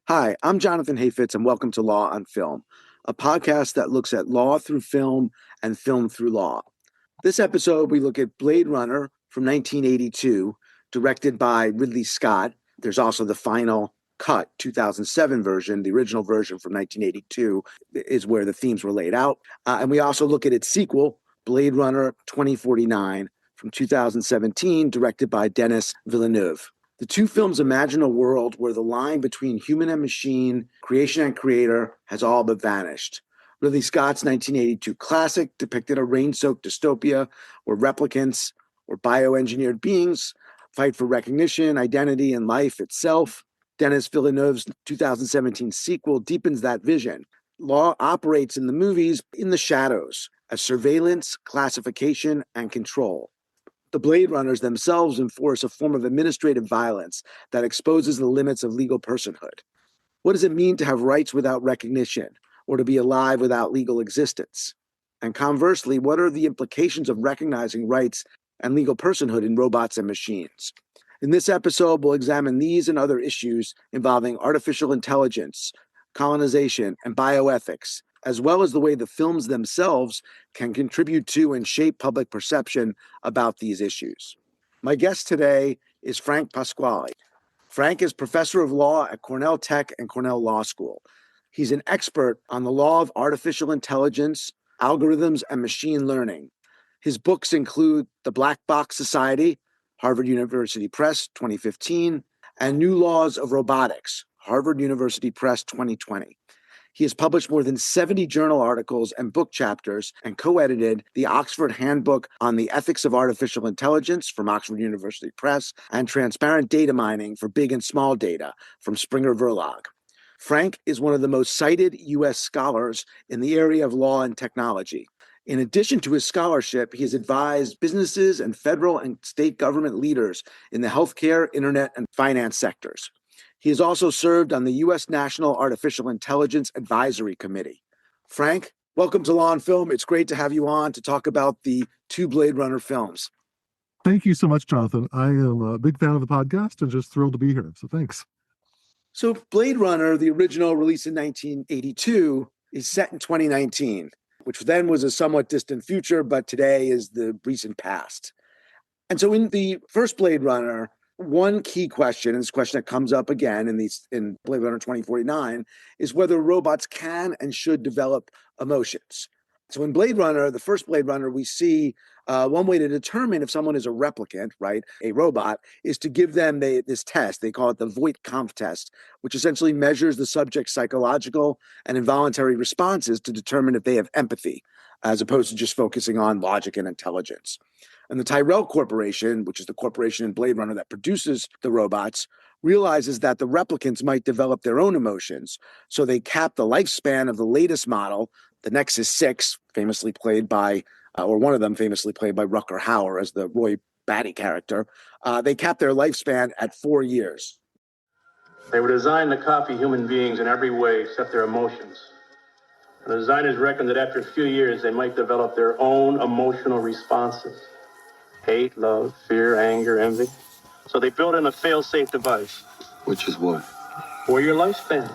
Hi, I'm Jonathan Hayfitz, and welcome to Law on Film, a podcast that looks at law through film and film through law. This episode, we look at Blade Runner from 1982, directed by Ridley Scott. There's also the final cut, 2007 version. The original version from 1982 is where the themes were laid out. And we also look at its sequel, Blade Runner 2049 from 2017, directed by Denis Villeneuve. The two films imagine a world where the line between human and machine, creation and creator, has all but vanished. Ridley Scott's 1982 classic depicted a rain-soaked dystopia where replicants or bioengineered beings fight for recognition, identity, and life itself. Denis Villeneuve's 2017 sequel deepens that vision. Law operates in the movies in the shadows as surveillance, classification, and control. The Blade Runners themselves enforce a form of administrative violence that exposes the limits of legal personhood. What does it mean to have rights without recognition, or to be alive without legal existence? And conversely, what are the implications of recognizing rights and legal personhood in robots and machines? In this episode, we'll examine these and other issues involving artificial intelligence, colonization, and bioethics, as well as the way the films themselves can contribute to and shape public perception about these issues. My guest today is Frank Pasquale. Frank is professor of law at Cornell Tech and Cornell Law School. He's an expert on the law of artificial intelligence, algorithms, and machine learning. His books include The Black Box Society, Harvard University Press, 2015, and New Laws of Robotics, Harvard University Press, 2020. He has published more than 70 journal articles and book chapters and co-edited the Oxford Handbook on the Ethics of Artificial Intelligence from Oxford University Press and Transparent Data Mining for Big and Small Data from Springer Verlag. Frank is one of the most cited U.S. scholars in the area of law and technology. In addition to his scholarship, he has advised businesses and federal and state government leaders in the healthcare, internet, and finance sectors. He has also served on the U.S. National Artificial Intelligence Advisory Committee. Frank, welcome to Law on Film. It's great to have you on to talk about the two Blade Runner films. Thank you so much, Jonathan. I am a big fan of the podcast and just thrilled to be here. So thanks. So Blade Runner, the original release in 1982, is set in 2019, which then was a somewhat distant future, but today is the recent past. And so in the first Blade Runner, one key question, and this question that comes up again in Blade Runner 2049, is whether robots can and should develop emotions. So in Blade Runner, the first Blade Runner, we see one way to determine if someone is a replicant, right, a robot, is to give them this test. They call it the Voight-Kampff test, which essentially measures the subject's psychological and involuntary responses to determine if they have empathy, as opposed to just focusing on logic and intelligence. And the Tyrell Corporation, which is the corporation in Blade Runner that produces the robots, realizes that the replicants might develop their own emotions. So they cap the lifespan of the latest model, the Nexus 6, famously played by, or one of them famously played by Rutger Hauer as the Roy Batty character. They cap their lifespan at 4 years. They were designed to copy human beings in every way except their emotions. And the designers reckoned that after a few years, they might develop their own emotional responses. Hate, love, fear, anger, envy. So they built in a fail-safe device. Which is what? For your lifespan.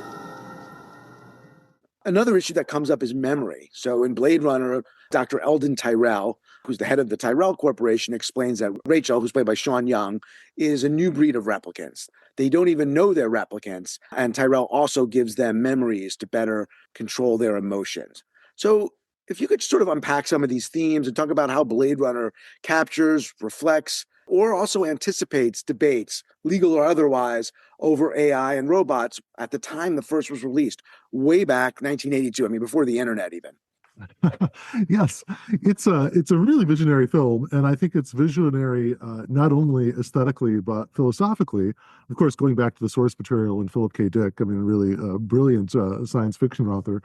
Another issue that comes up is memory. So in Blade Runner, Dr. Eldon Tyrell, who's the head of the Tyrell Corporation, explains that Rachel, who's played by Sean Young, is a new breed of replicants. They don't even know they're replicants. And Tyrell also gives them memories to better control their emotions. So if you could sort of unpack some of these themes and talk about how Blade Runner captures, reflects, or also anticipates debates, legal or otherwise, over AI and robots at the time the first was released, way back 1982. I mean, before the internet even. Yes, it's a really visionary film, and I think it's visionary not only aesthetically but philosophically. Of course, going back to the source material and Philip K. Dick, I mean, really a brilliant science fiction author.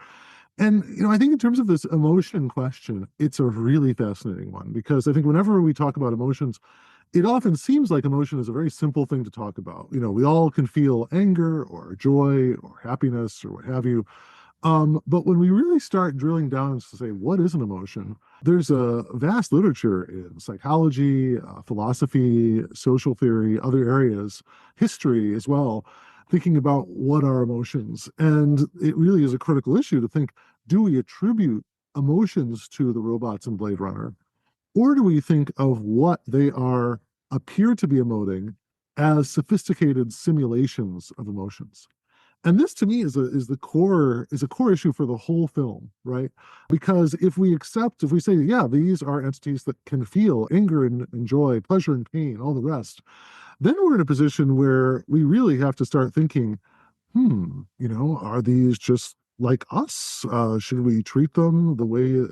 And, I think in terms of this emotion question, it's a really fascinating one, because I think whenever we talk about emotions, it often seems like emotion is a very simple thing to talk about. We all can feel anger or joy or happiness or what have you. But when we really start drilling down to say, what is an emotion? There's a vast literature in psychology, philosophy, social theory, other areas, history as well, thinking about what are emotions. And it really is a critical issue to think, do we attribute emotions to the robots in Blade Runner? Or do we think of what they appear to be emoting as sophisticated simulations of emotions? And this to me is a core issue for the whole film, right? Because if we say, yeah, these are entities that can feel anger and joy, pleasure and pain, all the rest, then we're in a position where we really have to start thinking, are these just like us? Should we treat them the way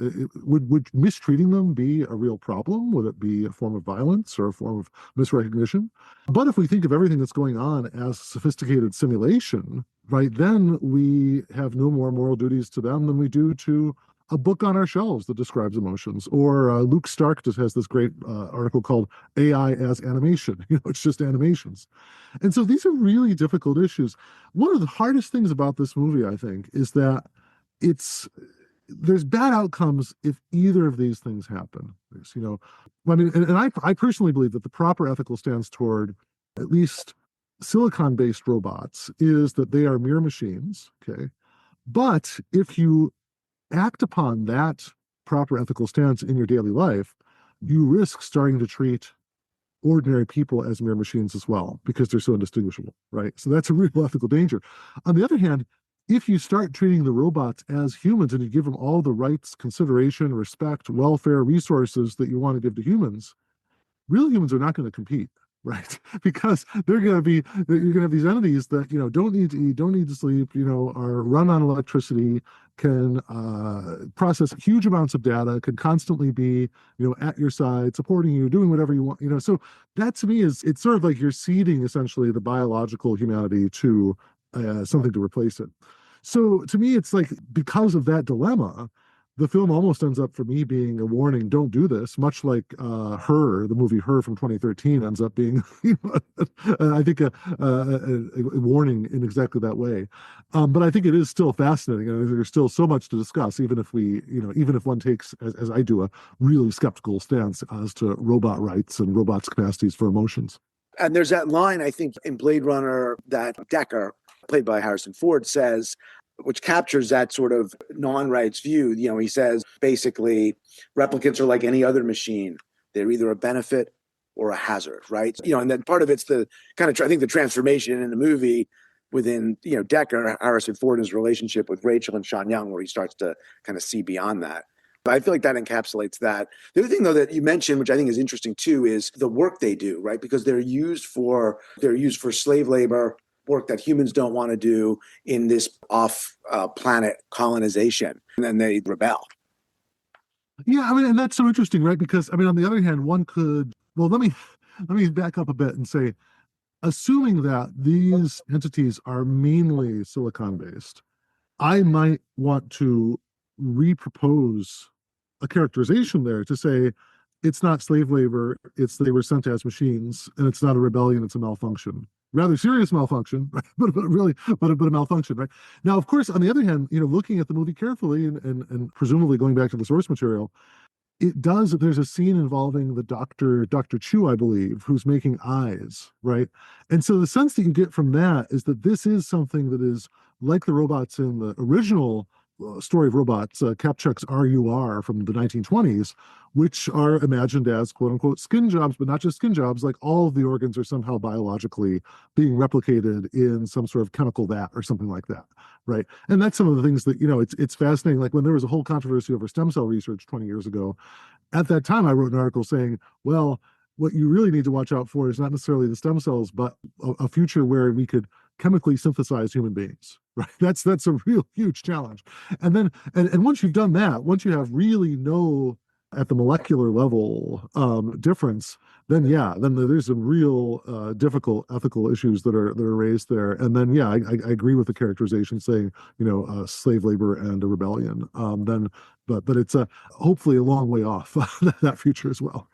would mistreating them be a real problem? Would it be a form of violence or a form of misrecognition? But if we think of everything that's going on as sophisticated simulation, right, then we have no more moral duties to them than we do to a book on our shelves that describes emotions. Or Luke Stark just has this great article called AI as Animation. It's just animations. And so these are really difficult issues. One of the hardest things about this movie, I think, is that there's bad outcomes if either of these things happen. I mean, and I personally believe that the proper ethical stance toward at least silicon-based robots is that they are mere machines, okay? But if you act upon that proper ethical stance in your daily life, you risk starting to treat ordinary people as mere machines as well, because they're so indistinguishable, right? So that's a real ethical danger. On the other hand, if you start treating the robots as humans and you give them all the rights, consideration, respect, welfare, resources that you want to give to humans, real humans are not going to compete, right? Because you're going to have these entities that don't need to eat, don't need to sleep, are run on electricity, can process huge amounts of data, can constantly be at your side, supporting you, doing whatever you want. So that to me it's sort of like you're ceding essentially the biological humanity to something to replace it. So to me, it's like, because of that dilemma, the film almost ends up for me being a warning, don't do this, much like the movie Her from 2013 ends up being, I think, a warning in exactly that way. But I think it is still fascinating. And there's still so much to discuss, even if one takes, as I do, a really skeptical stance as to robot rights and robots' capacities for emotions. And there's that line, I think, in Blade Runner that Deckard, played by Harrison Ford, says, which captures that sort of non-rights view. He says, basically, replicants are like any other machine. They're either a benefit or a hazard, right? And then part of it's the kind of, I think, the transformation in the movie within, Deckard, Harrison Ford, his relationship with Rachel and Sean Young, where he starts to kind of see beyond that. But I feel like that encapsulates that. The other thing, though, that you mentioned, which I think is interesting too, is the work they do, right? Because they're used for slave labor, work that humans don't want to do in this off-planet colonization, and then they rebel. Yeah, I mean, and that's so interesting, right? Because I mean, on the other hand, one could, well, let me back up a bit and say, assuming that these entities are mainly silicon-based, I might want to repropose a characterization there to say it's not slave labor, they were sent as machines, and it's not a rebellion, it's a malfunction. Rather serious malfunction, right? but a malfunction, right? Now, of course, on the other hand, looking at the movie carefully and presumably going back to the source material, there's a scene involving the Dr. Chu, I believe, who's making eyes, right? And so the sense that you get from that is that this is something that is like the robots in the original story of robots, Kapchuk's RUR from the 1920s, which are imagined as quote unquote skin jobs, but not just skin jobs, like all of the organs are somehow biologically being replicated in some sort of chemical vat or something like that, right? And that's some of the things that, it's fascinating. Like when there was a whole controversy over stem cell research 20 years ago, at that time I wrote an article saying, well, what you really need to watch out for is not necessarily the stem cells, but a future where we could chemically synthesize human beings, right? That's a real huge challenge. And then, and once you've done that, once you have really no at the molecular level difference, then there's some real difficult ethical issues that are raised there. And then I agree with the characterization saying slave labor and a rebellion. But it's hopefully a long way off that future as well.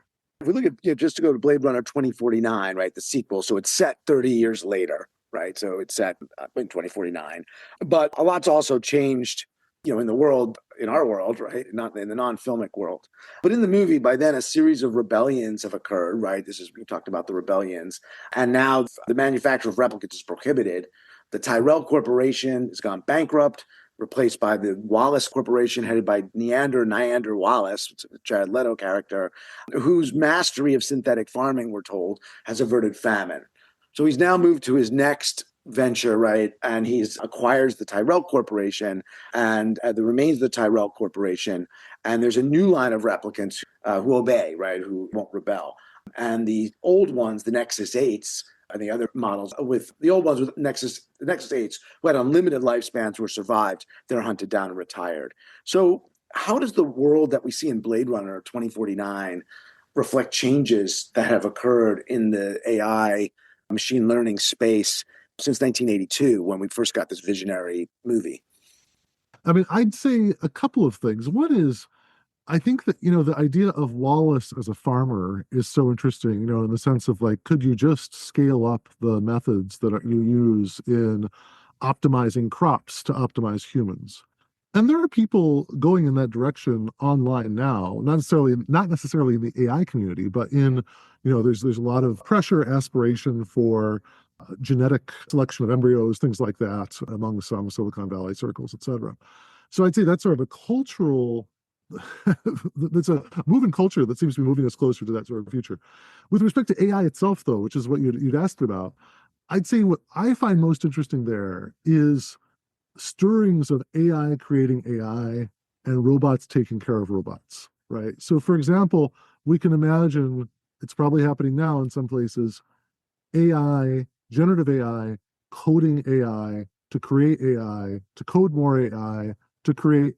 If we look at just to go to Blade Runner 2049, right, the sequel, so it's set 30 years later, right? So it's set in 2049, but a lot's also changed in the world, in our world, right? Not in the non-filmic world. But in the movie, by then, a series of rebellions have occurred, right? We talked about the rebellions. And now the manufacture of replicants is prohibited. The Tyrell Corporation has gone bankrupt, replaced by the Wallace Corporation, headed by Nyander Wallace, the Jared Leto character, whose mastery of synthetic farming, we're told, has averted famine. So he's now moved to his next venture, right? And he acquires the Tyrell Corporation and the remains of the Tyrell Corporation. And there's a new line of replicants who obey, right? Who won't rebel. And the old ones, the Nexus 8s, and the other models with the old ones with the Nexus 8s who had unlimited lifespans were survived, they're hunted down and retired. So how does the world that we see in Blade Runner 2049 reflect changes that have occurred in the AI machine learning space since 1982 when we first got this visionary movie? I mean, I'd say a couple of things. One is, I think that, the idea of Wallace as a farmer is so interesting, in the sense of like, could you just scale up the methods that you use in optimizing crops to optimize humans? And there are people going in that direction online now, not necessarily in the AI community, but there's a lot of pressure, aspiration for genetic selection of embryos, things like that, among some Silicon Valley circles, et cetera. So I'd say that's sort of a cultural that's a moving culture that seems to be moving us closer to that sort of future. With respect to AI itself, though, which is what you'd asked about, I'd say what I find most interesting there is stirrings of AI creating AI and robots taking care of robots, right? So, for example, we can imagine, it's probably happening now in some places, AI, generative AI, coding AI to create AI, to code more AI, to create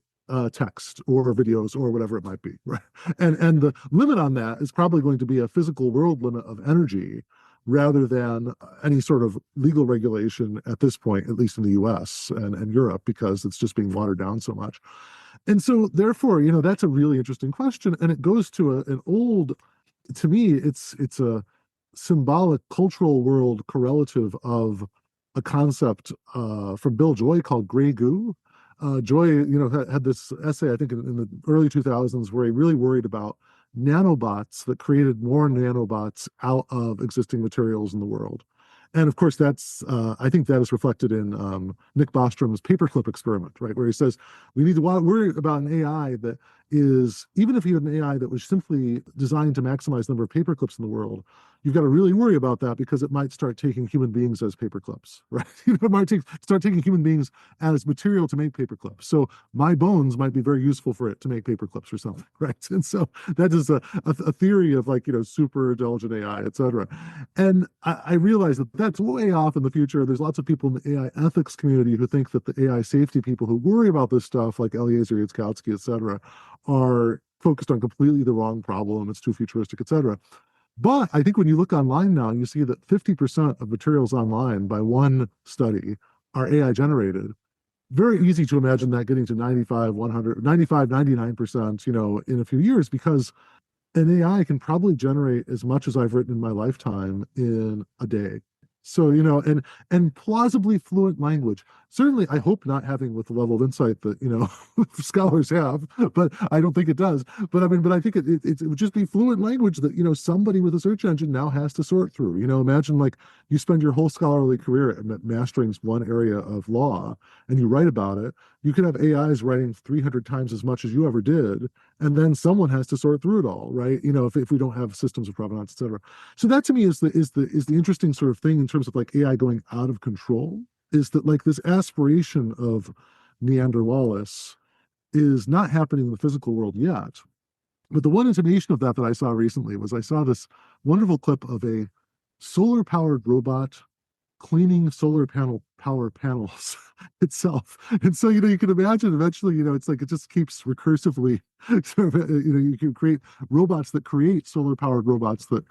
text or videos or whatever it might be, right? And the limit on that is probably going to be a physical world limit of energy rather than any sort of legal regulation at this point, at least in the US and Europe, because it's just being watered down so much. And so therefore, that's a really interesting question. And it goes to an old, to me, it's a symbolic cultural world correlative of a concept from Bill Joy called gray goo. Joy, had this essay, I think, in the early 2000s, where he really worried about nanobots that created more nanobots out of existing materials in the world. And of course, I think that is reflected in Nick Bostrom's paperclip experiment, right? Where he says, we need to worry about an AI that is, even if you had an AI that was simply designed to maximize the number of paperclips in the world, you've got to really worry about that because it might start taking human beings as paperclips, right? It might start taking human beings as material to make paperclips. So my bones might be very useful for it to make paperclips or something, right? And so that is a theory of like, super intelligent AI, et cetera. And I realize that that's way off in the future. There's lots of people in the AI ethics community who think that the AI safety people who worry about this stuff, like Eliezer Yudkowsky, et cetera, are focused on completely the wrong problem. It's too futuristic, et cetera. But I think when you look online now, you see that 50% of materials online by one study are AI generated. Very easy to imagine that getting to 95, 100, 95, 99%, in a few years, because an AI can probably generate as much as I've written in my lifetime in a day. So, and plausibly fluent language. Certainly, I hope not having with the level of insight that, scholars have, but I don't think it does. But I think it would just be fluent language that, somebody with a search engine now has to sort through. Imagine like you spend your whole scholarly career at mastering one area of law and you write about it. You could have AIs writing 300 times as much as you ever did, and then someone has to sort through it all, right? If we don't have systems of provenance, et cetera. So that to me is the interesting sort of thing in terms of like AI going out of control, is that like this aspiration of Neander Wallace is not happening in the physical world yet. But the one intimation of that I saw recently was I saw this wonderful clip of a solar powered robot cleaning solar power panels itself. And so, you can imagine eventually, it's like it just keeps recursively sort of, you can create robots that create solar powered robots that,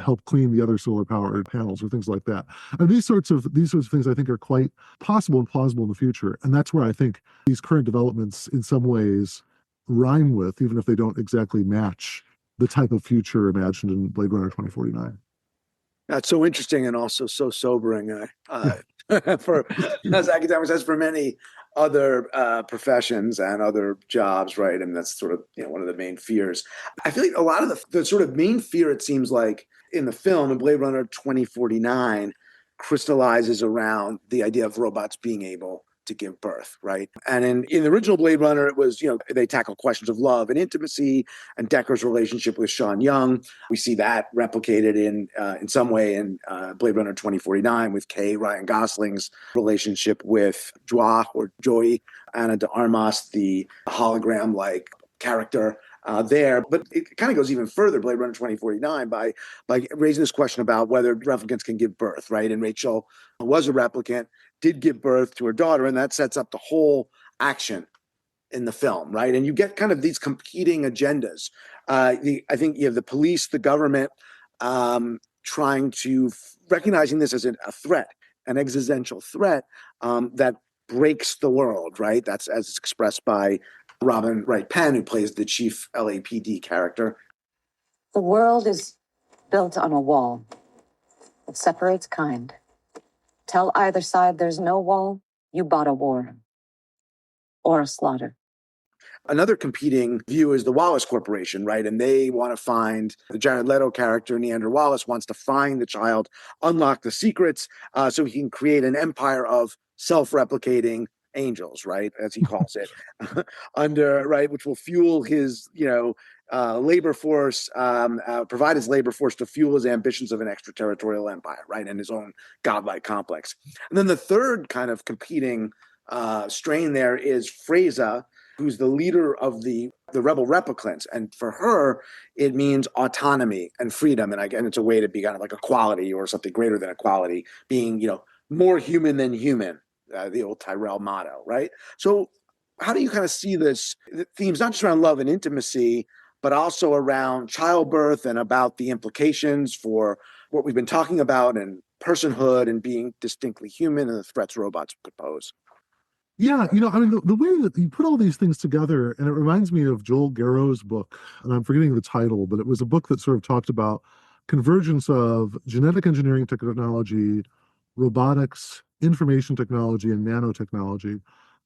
help clean the other solar powered panels or things like that. And these sorts of things I think are quite possible and plausible in the future. And that's where I think these current developments in some ways rhyme with, even if they don't exactly match the type of future imagined in Blade Runner 2049. That's so interesting and also so sobering for as academics, as for many other professions and other jobs, right? And that's sort of one of the main fears. I feel like a lot of the sort of main fear, it seems like, in the film in Blade Runner 2049 crystallizes around the idea of robots being able to give birth, right? And in the original Blade Runner, it was, they tackle questions of love and intimacy and Decker's relationship with Sean Young. We see that replicated in some way in Blade Runner 2049 with Ryan Gosling's relationship with Joy, Ana de Armas, the hologram-like character there. But it kind of goes even further, Blade Runner 2049, by raising this question about whether replicants can give birth, right? And Rachel was a replicant, did give birth to her daughter, and that sets up the whole action in the film, right? And you get kind of these competing agendas. I think you have the police, the government, trying to recognizing this as a threat, an existential threat that breaks the world, right? That's as expressed by Robin Wright Penn, who plays the chief LAPD character. The world is built on a wall that separates kind. Tell either side there's no wall, you bought a war or a slaughter. Another competing view is the Wallace Corporation, right? And they want to find the Jared Leto character, Neander Wallace, wants to find the child, unlock the secrets, so he can create an empire of self-replicating angels, right, as he calls it, which will fuel his, labor force, provide his labor force to fuel his ambitions of an extraterritorial empire, right, and his own godlike complex. And then the third kind of competing strain there is Freyza, who's the leader of the rebel replicants. And for her, it means autonomy and freedom. And again, it's a way to be kind of like equality or something greater than equality, being, more human than human, the old Tyrell motto, right? So how do you kind of see this themes, not just around love and intimacy, but also around childbirth and about the implications for what we've been talking about and personhood and being distinctly human and the threats robots could pose? Yeah, the way that you put all these things together, and it reminds me of Joel Garrow's book, and I'm forgetting the title, but it was a book that sort of talked about convergence of genetic engineering technology, robotics, information technology, and nanotechnology.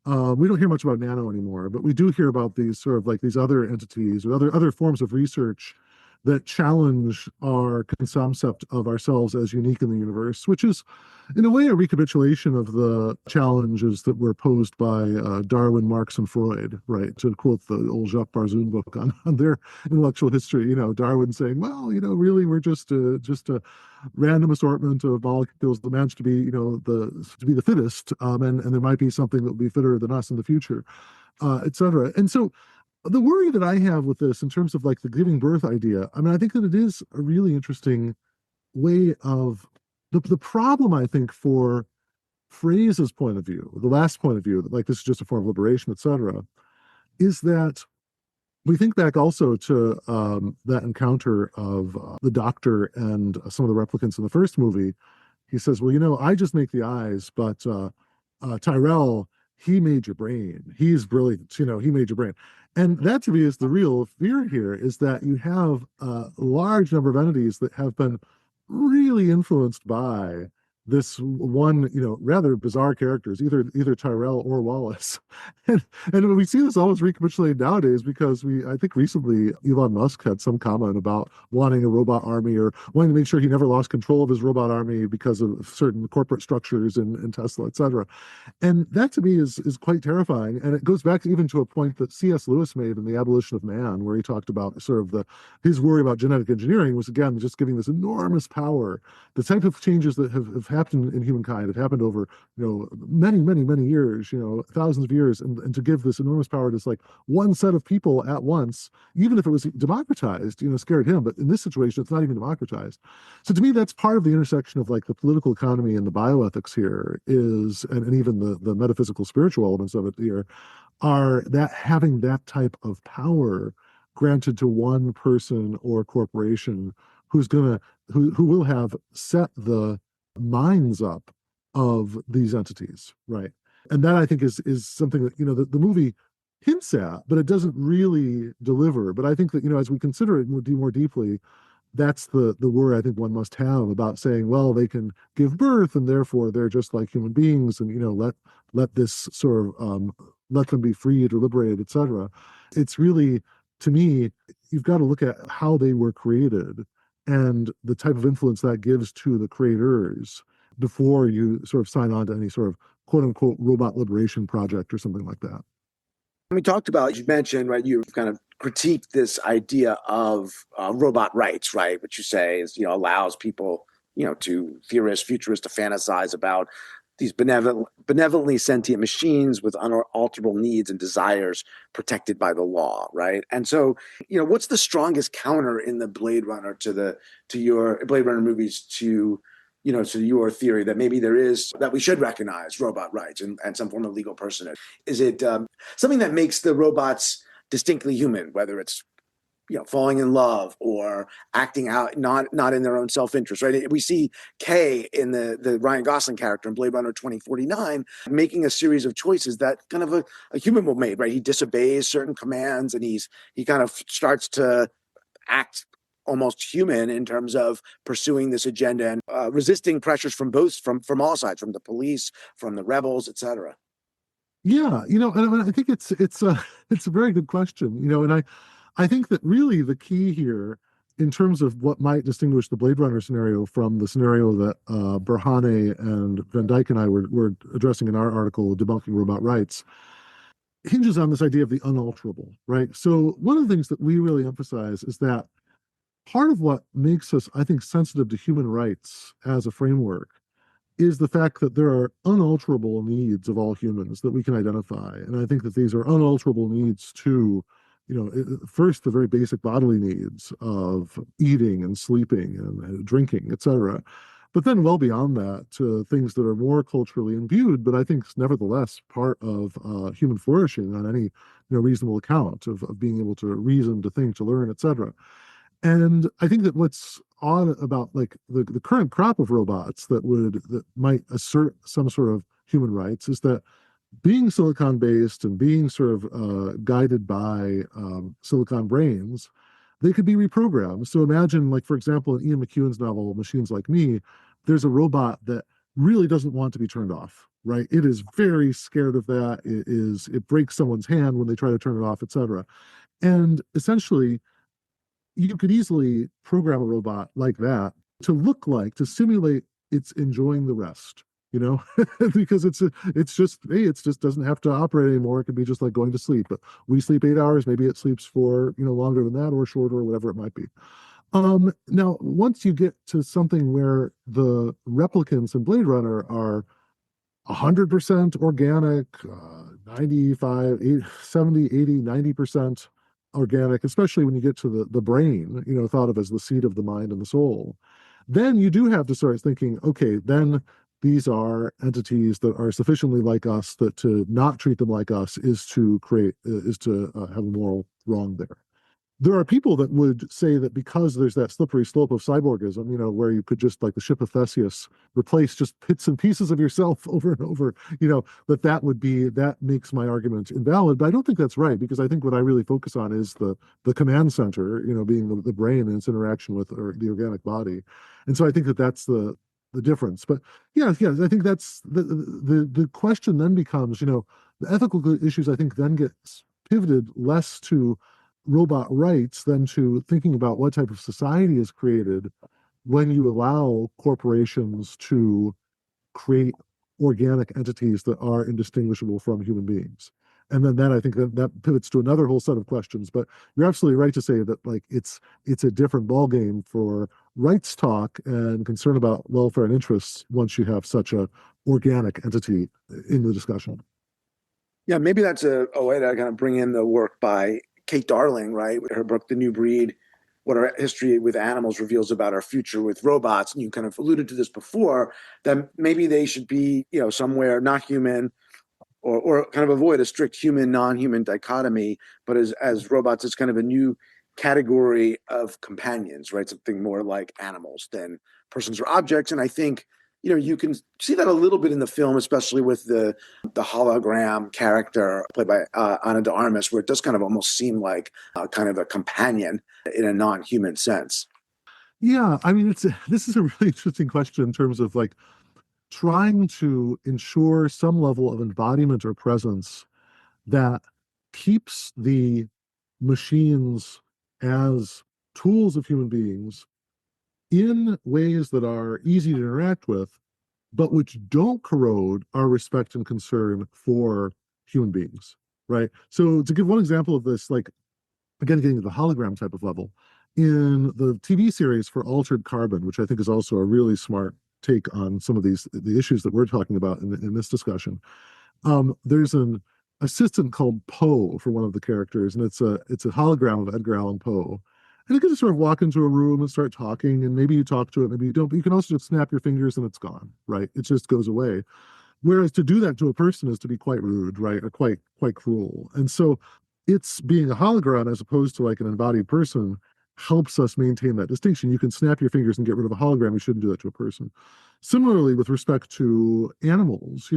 We don't hear much about nano anymore, but we do hear about these sort of like these other entities or other forms of research that challenge our concept of ourselves as unique in the universe, which is, in a way, a recapitulation of the challenges that were posed by Darwin, Marx, and Freud, right? To quote the old Jacques Barzun book on their intellectual history, Darwin saying, well, really, we're just a random assortment of molecules that managed to be, the fittest, and there might be something that will be fitter than us in the future, et cetera. And so the worry that I have with this in terms of like the giving birth idea, I think that it is a really interesting way of the problem, I think, for Freyza's point of view, the last point of view, that like this is just a form of liberation, et cetera, is that we think back also to that encounter of the doctor and some of the replicants in the first movie. He says, well, I just make the eyes, but Tyrell, he made your brain. He's brilliant. He made your brain. And that to me is the real fear here, is that you have a large number of entities that have been really influenced by this one, rather bizarre characters, either Tyrell or Wallace. And we see this almost recapitulated nowadays because I think recently Elon Musk had some comment about wanting a robot army or wanting to make sure he never lost control of his robot army because of certain corporate structures in Tesla, et cetera. And that to me is quite terrifying. And it goes back even to a point that C.S. Lewis made in The Abolition of Man, where he talked about sort of his worry about genetic engineering was, again, just giving this enormous power. The type of changes that have happened in humankind have happened over, many, many, many years, thousands of years. And to give this enormous power to this like one set of people at once, even if it was democratized, scared him. But in this situation, it's not even democratized. So to me, that's part of the intersection of like the political economy and the bioethics here is, and even the metaphysical spiritual elements of it here, are that having that type of power granted to one person or corporation who will have set the minds up of these entities, right? And that I think is something that the movie hints at, but it doesn't really deliver. But I think that as we consider it more deeply, that's the worry I think one must have about saying, well, they can give birth and therefore they're just like human beings, and let this sort of let them be freed or liberated, etc. It's really, to me, you've got to look at how they were created and the type of influence that gives to the creators before you sort of sign on to any sort of quote unquote robot liberation project or something like that. We talked about, you mentioned, right, you've kind of critiqued this idea of robot rights, right, which you say is, allows people, to theorists, futurists to fantasize about these benevolently sentient machines with unalterable needs and desires protected by the law, right? And so, what's the strongest counter in the Blade Runner to your Blade Runner movies to your theory that maybe that we should recognize robot rights and some form of legal personhood? Is it something that makes the robots distinctly human, whether it's falling in love or acting out not in their own self-interest, right? We see Kay in the Ryan Gosling character in Blade Runner 2049 making a series of choices that kind of a human will make, right? He disobeys certain commands and he kind of starts to act almost human in terms of pursuing this agenda and resisting pressures from all sides, from the police, from the rebels, etc. Yeah, and I think it's a it's a very good question, and I think that really the key here in terms of what might distinguish the Blade Runner scenario from the scenario that Berhane and Van Dyke and I were addressing in our article, Debunking Robot Rights, hinges on this idea of the unalterable, right? So one of the things that we really emphasize is that part of what makes us, I think, sensitive to human rights as a framework is the fact that there are unalterable needs of all humans that we can identify. And I think that these are unalterable needs to, first, the very basic bodily needs of eating and sleeping and drinking, et cetera. But then well beyond that to things that are more culturally imbued, but I think nevertheless part of human flourishing on any reasonable account of being able to reason, to think, to learn, et cetera. And I think that what's odd about like the current crop of robots that might assert some sort of human rights is that being silicon based and being sort of guided by silicon brains, they could be reprogrammed. So imagine, like, for example, in Ian McEwan's novel, Machines Like Me, there's a robot that really doesn't want to be turned off, right? It is very scared of that. It breaks someone's hand when they try to turn it off, etc. And essentially, you could easily program a robot like that to simulate it's enjoying the rest, because it's just doesn't have to operate anymore. It could be just like going to sleep. But we sleep 8 hours, maybe it sleeps for, longer than that or shorter or whatever it might be. Now, once you get to something where the replicants in Blade Runner are 100% organic, 95, 80, 70, 80, 90% organic, especially when you get to the brain, thought of as the seat of the mind and the soul, then you do have to start thinking, okay, then these are entities that are sufficiently like us that to not treat them like us is to have a moral wrong there. There are people that would say that because there's that slippery slope of cyborgism, where you could just, like the ship of Theseus, replace just bits and pieces of yourself over and over, that makes my argument invalid. But I don't think that's right, because I think what I really focus on is the command center, being the brain and its interaction with the organic body. And so I think that that's the difference. But yeah, I think that's the question then becomes, the ethical issues, I think, then gets pivoted less to robot rights than to thinking about what type of society is created when you allow corporations to create organic entities that are indistinguishable from human beings. And then I think that pivots to another whole set of questions. But you're absolutely right to say that, like, it's a different ballgame for rights talk and concern about welfare and interests once you have such a organic entity in the discussion. Yeah, maybe that's a way to kind of bring in the work by Kate Darling, right? Her book, The New Breed, What Our History with Animals Reveals About Our Future with Robots. And you kind of alluded to this before, that maybe they should be, somewhere not human, or kind of avoid a strict human, non-human dichotomy, but as robots, it's kind of a new category of companions, right? Something more like animals than persons or objects. And I think, you can see that a little bit in the film, especially with the hologram character played by Ana de where it does kind of almost seem like kind of a companion in a non-human sense. Yeah, I mean, this is a really interesting question in terms of like trying to ensure some level of embodiment or presence that keeps the machines as tools of human beings in ways that are easy to interact with, but which don't corrode our respect and concern for human beings, right? So to give one example of this, like again, getting to the hologram type of level, in the TV series for Altered Carbon, which I think is also a really smart take on some of the issues that we're talking about in this discussion. There's an assistant called Poe for one of the characters, and it's a hologram of Edgar Allan Poe. And you can just sort of walk into a room and start talking, and maybe you talk to it, maybe you don't, but you can also just snap your fingers and it's gone, right? It just goes away. Whereas to do that to a person is to be quite rude, right? Or quite cruel. And so it's being a hologram as opposed to like an embodied person helps us maintain that distinction. You can snap your fingers and get rid of a hologram. You shouldn't do that to a person. Similarly, with respect to animals,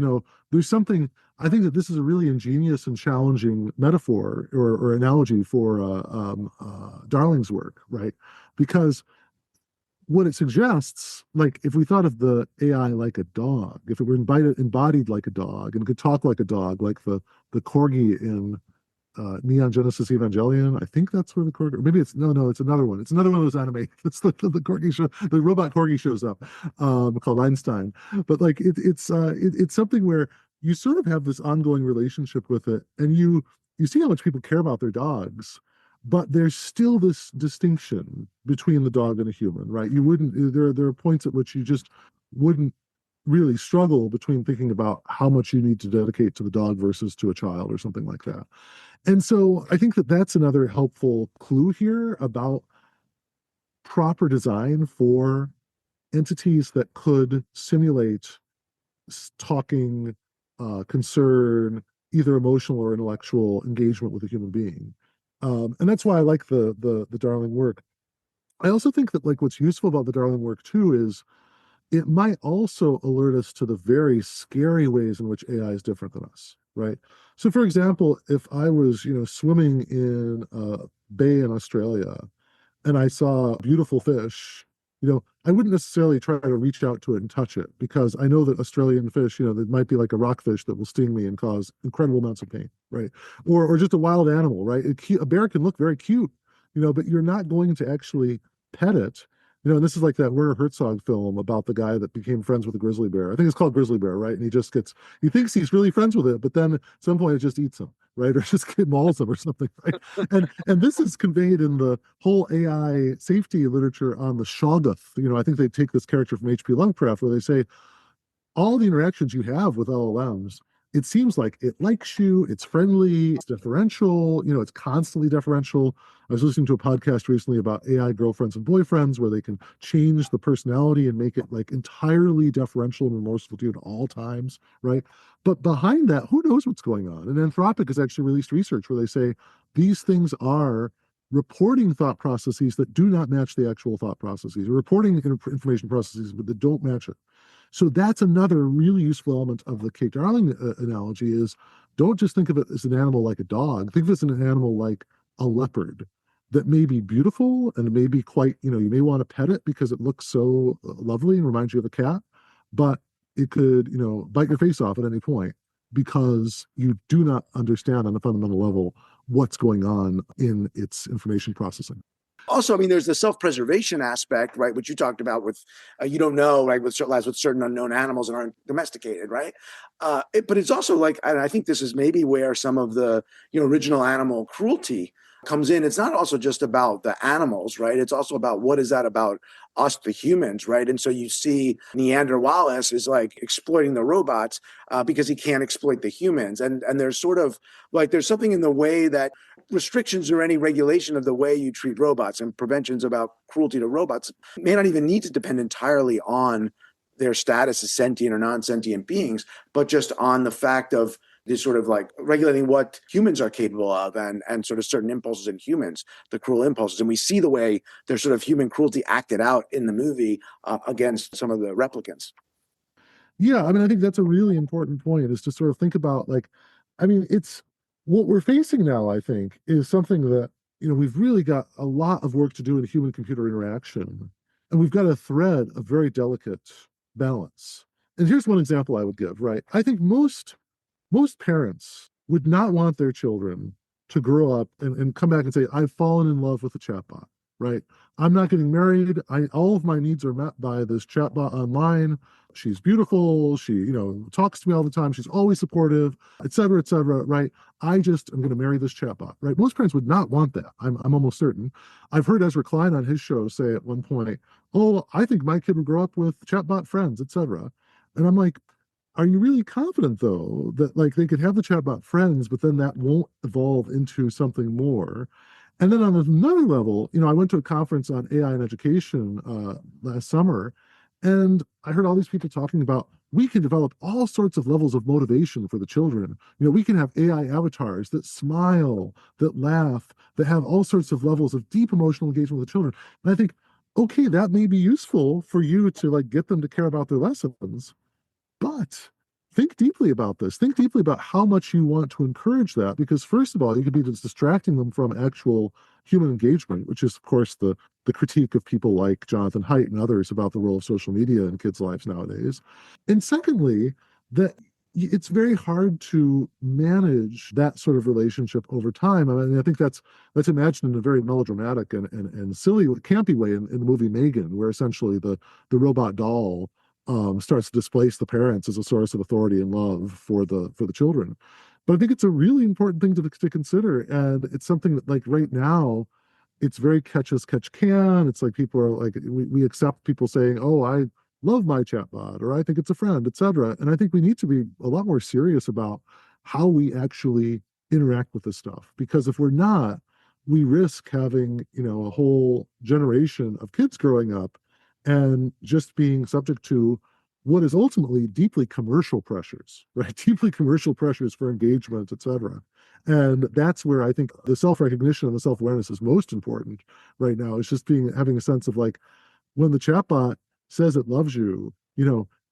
there's something, I think that this is a really ingenious and challenging metaphor or analogy for Darling's work, right? Because what it suggests, like if we thought of the AI like a dog, if it were embodied like a dog and could talk like a dog, like the corgi in Neon Genesis Evangelion, I think that's where the corgi, or maybe it's no, it's another one. It's another one of those anime. It's the corgi show, the robot corgi shows up, called Einstein. But like it's something where you sort of have this ongoing relationship with it, and you see how much people care about their dogs, but there's still this distinction between the dog and a human, right? You wouldn't, there are points at which you just wouldn't really struggle between thinking about how much you need to dedicate to the dog versus to a child or something like that. And so I think that that's another helpful clue here about proper design for entities that could simulate talking, concern, either emotional or intellectual engagement with a human being. And that's why I like the Darling work. I also think that like what's useful about the Darling work too is it might also alert us to the very scary ways in which AI is different than us, right? So for example, if I was, swimming in a bay in Australia and I saw a beautiful fish, I wouldn't necessarily try to reach out to it and touch it because I know that Australian fish, there might be like a rockfish that will sting me and cause incredible amounts of pain, right? Or just a wild animal, right? A bear can look very cute, but you're not going to actually pet it. And this is like that Werner Herzog film about the guy that became friends with a grizzly bear. I think it's called Grizzly Bear, right? And he thinks he's really friends with it, but then at some point it just eats him, right? Or just mauls him or something, right? And this is conveyed in the whole AI safety literature on the Shoggoth. I think they take this character from H.P. Lovecraft where they say all the interactions you have with LLMs, it seems like it likes you, it's friendly, it's deferential, it's constantly deferential. I was listening to a podcast recently about AI girlfriends and boyfriends where they can change the personality and make it like entirely deferential and remorseful to you at all times, right? But behind that, who knows what's going on? And Anthropic has actually released research where they say these things are reporting thought processes that do not match the actual thought processes, or reporting information processes but that don't match it. So that's another really useful element of the Kate Darling analogy is don't just think of it as an animal like a dog. Think of it as an animal like a leopard that may be beautiful and may be quite, you may want to pet it because it looks so lovely and reminds you of a cat, but it could, bite your face off at any point because you do not understand on a fundamental level what's going on in its information processing. Also, I mean, there's the self-preservation aspect, right, which you talked about with, you don't know, right, with certain unknown animals and aren't domesticated, right? But it's also like, and I think this is maybe where some of the, original animal cruelty comes in. It's not also just about the animals, right? It's also about what is that about us, the humans, right? And so you see Neander Wallace is like exploiting the robots because he can't exploit the humans. And there's sort of like, there's something in the way that restrictions or any regulation of the way you treat robots and preventions about cruelty to robots may not even need to depend entirely on their status as sentient or non-sentient beings, but just on the fact of this sort of like regulating what humans are capable of and sort of certain impulses in humans, the cruel impulses. And we see the way there's sort of human cruelty acted out in the movie against some of the replicants. Yeah, I mean, I think that's a really important point is to sort of think about like, I mean, it's what we're facing now, I think, is something that, we've really got a lot of work to do in human computer interaction And we've got to thread a very delicate balance. And here's one example I would give, right? I think most parents would not want their children to grow up and come back and say, I've fallen in love with a chatbot, right? I'm not getting married. All of my needs are met by this chatbot online. She's beautiful. She, talks to me all the time. She's always supportive, et cetera, right? I just am going to marry this chatbot, right? Most parents would not want that. I'm almost certain. I've heard Ezra Klein on his show say at one point, oh, I think my kid would grow up with chatbot friends, et cetera. And I'm like, are you really confident though that like they could have the chatbot friends, but then that won't evolve into something more? And then on another level, I went to a conference on AI and education last summer, and I heard all these people talking about we can develop all sorts of levels of motivation for the children. We can have AI avatars that smile, that laugh, that have all sorts of levels of deep emotional engagement with the children. And I think, okay, that may be useful for you to like get them to care about their lessons. But think deeply about this. Think deeply about how much you want to encourage that, because first of all, you could be just distracting them from actual human engagement, which is, of course, the critique of people like Jonathan Haidt and others about the role of social media in kids' lives nowadays. And secondly, that it's very hard to manage that sort of relationship over time. I mean, I think that's imagined in a very melodramatic and silly, campy way in the movie Megan, where essentially the robot doll starts to displace the parents as a source of authority and love for the children. But I think it's a really important thing to consider, and it's something that like right now, it's very catch as catch can. It's like people are like we accept people saying, "Oh, I love my chatbot," or "I think it's a friend," etc. And I think we need to be a lot more serious about how we actually interact with this stuff, because if we're not, we risk having a whole generation of kids growing up and just being subject to what is ultimately deeply commercial pressures, right? Deeply commercial pressures for engagement, et cetera. And that's where I think the self-recognition and the self-awareness is most important right now. It's just having a sense of like, when the chatbot says it loves you,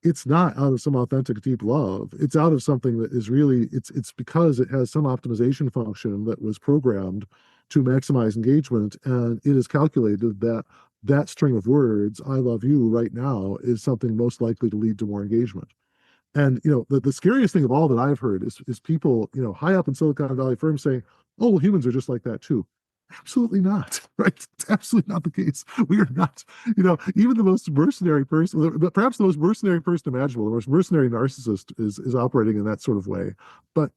it's not out of some authentic deep love. It's out of something that is really, it's because it has some optimization function that was programmed to maximize engagement. And it is calculated that that string of words, I love you right now, is something most likely to lead to more engagement. And the scariest thing of all that I've heard is people, high up in Silicon Valley firms saying, "Oh, well, humans are just like that too." Absolutely not, right? It's absolutely not the case. We are not, even the most mercenary person, but perhaps the most mercenary person imaginable, the most mercenary narcissist is operating in that sort of way. But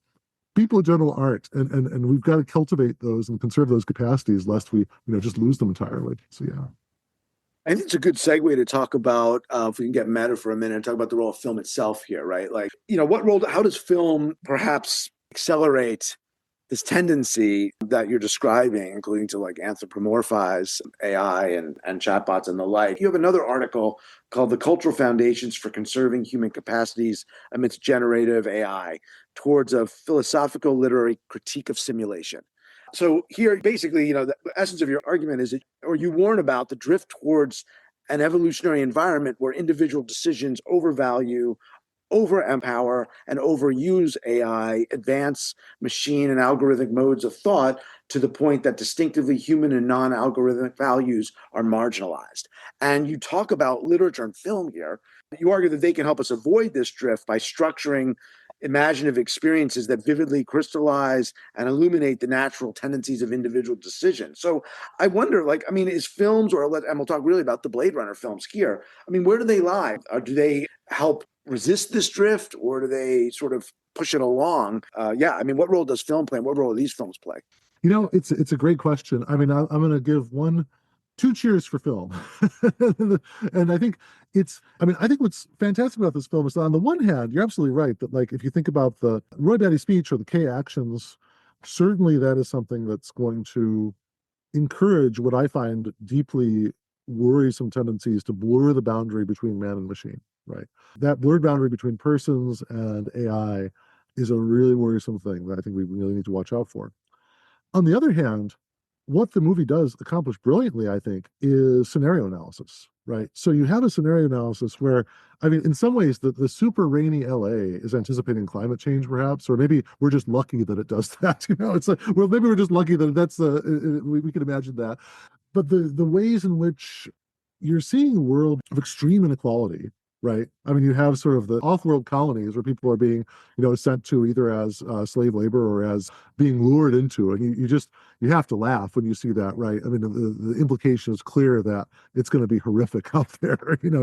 people in general aren't, and we've got to cultivate those and conserve those capacities lest we, just lose them entirely. So yeah. I think it's a good segue to talk about, if we can get meta for a minute, and talk about the role of film itself here, right? Like, how does film perhaps accelerate this tendency that you're describing, including to like anthropomorphize AI and chatbots and the like? You have another article called "The Cultural Foundations for Conserving Human Capacities Amidst Generative AI Towards a Philosophical Literary Critique of Simulation." So here, basically, the essence of your argument is or you warn about the drift towards an evolutionary environment where individual decisions overvalue, over-empower, and overuse AI, advance machine and algorithmic modes of thought to the point that distinctively human and non-algorithmic values are marginalized. And you talk about literature and film here. You argue that they can help us avoid this drift by structuring imaginative experiences that vividly crystallize and illuminate the natural tendencies of individual decisions. So I wonder, is films, and we'll talk really about the Blade Runner films here, where do they lie? Do they help resist this drift, or do they sort of push it along? What role does film play, and what role do these films play? It's a great question. I'm going to give two cheers for film. And I think I think what's fantastic about this film is that on the one hand, you're absolutely right that like if you think about the Roy Batty speech or the K actions, certainly that is something that's going to encourage what I find deeply worrisome tendencies to blur the boundary between man and machine, right? That blurred boundary between persons and AI is a really worrisome thing that I think we really need to watch out for. On the other hand, what the movie does accomplish brilliantly, I think, is scenario analysis, right? So you have a scenario analysis where, in some ways, the super rainy LA is anticipating climate change, perhaps, or maybe we're just lucky that it does that. It's like, well, maybe we're just lucky that we can imagine that. But the ways in which you're seeing a world of extreme inequality, right? I mean, you have sort of the off-world colonies where people are being, sent to either as slave labor or as being lured into, and you have to laugh when you see that, right? I mean, the implication is clear that it's going to be horrific out there,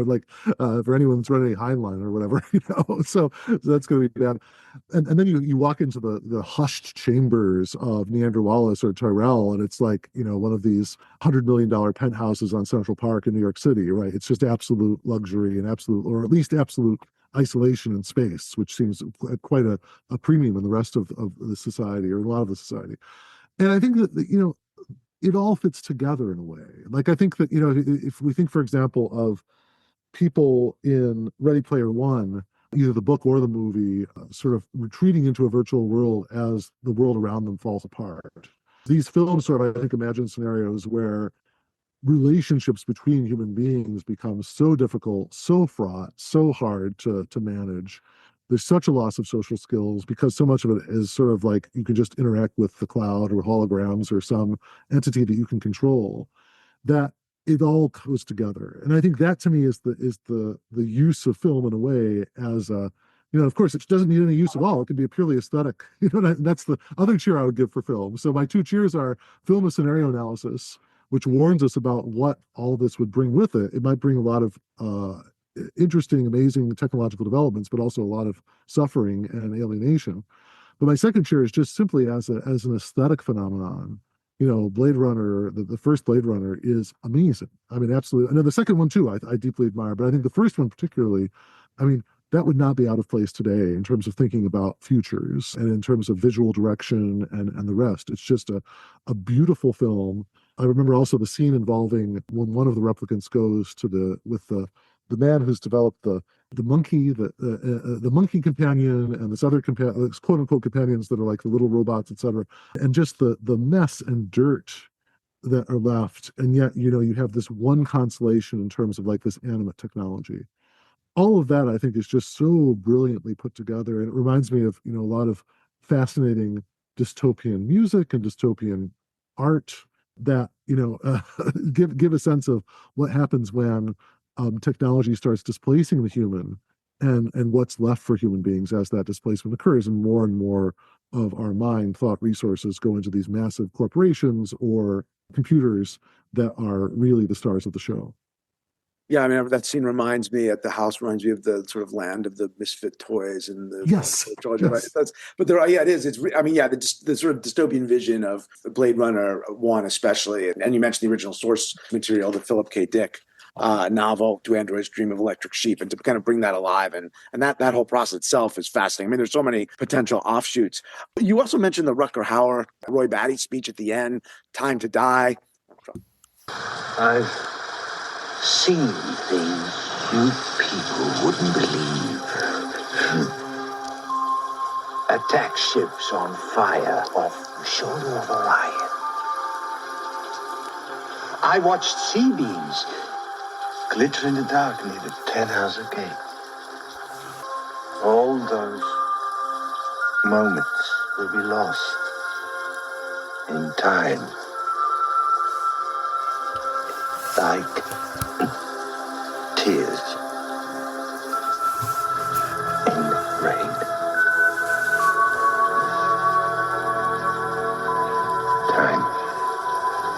like for anyone that's running a Heinlein or whatever, so that's going to be bad. And then you walk into the hushed chambers of Neander Wallace or Tyrell, and it's like, one of these $100 million penthouses on Central Park in New York City, right? It's just absolute luxury and absolute, or at least absolute isolation and space, which seems quite a premium in the rest of the society, or a lot of the society. And I think that, it all fits together in a way. Like, I think that, if we think, for example, of people in Ready Player One, either the book or the movie, sort of retreating into a virtual world as the world around them falls apart. These films sort of, I think, imagine scenarios where relationships between human beings become so difficult, so fraught, so hard to manage. There's such a loss of social skills because so much of it is sort of like you can just interact with the cloud or holograms or some entity that you can control, that it all goes together. And I think that to me is the use of film in a way as a, of course, it doesn't need any use at all. It can be a purely aesthetic. That's the other cheer I would give for film. So my two cheers are film as scenario analysis, which warns us about what all this would bring with it. It might bring a lot of interesting, amazing technological developments, but also a lot of suffering and alienation. But my second cheer is just simply as an aesthetic phenomenon. Blade Runner, the first Blade Runner is amazing. I mean, absolutely. And then the second one too, I deeply admire. But I think the first one particularly, I mean, that would not be out of place today in terms of thinking about futures and in terms of visual direction and the rest. It's just a beautiful film. I remember also the scene involving when one of the replicants goes to with the man who's developed the monkey, the monkey companion, and this other companion, quote unquote companions that are like the little robots, etc. And just the mess and dirt that are left. And yet, you have this one consolation in terms of like this animate technology. All of that, I think, is just so brilliantly put together. And it reminds me of, a lot of fascinating dystopian music and dystopian art that, give a sense of what happens when technology starts displacing the human and what's left for human beings as that displacement occurs. And more of our mind, thought resources go into these massive corporations or computers that are really the stars of the show. Yeah, I mean, that scene reminds me at the house reminds me of the sort of land of the misfit toys and the yes, Georgia, yes. Right? But there are, yeah, it is. It's, I mean, yeah, the sort of dystopian vision of Blade Runner 1, especially, and you mentioned the original source material, the Philip K. Dick novel, "Do Androids Dream of Electric Sheep," and to kind of bring that alive, and that whole process itself is fascinating. I mean, there's so many potential offshoots. You also mentioned the Rutger Hauer, Roy Batty speech at the end, "Time to Die." I've seen things you people wouldn't believe. Attack ships on fire off the shoulder of Orion. I watched sea beams glitter in the dark near the 10-house gate. All those moments will be lost in time. Like tears in rain. Time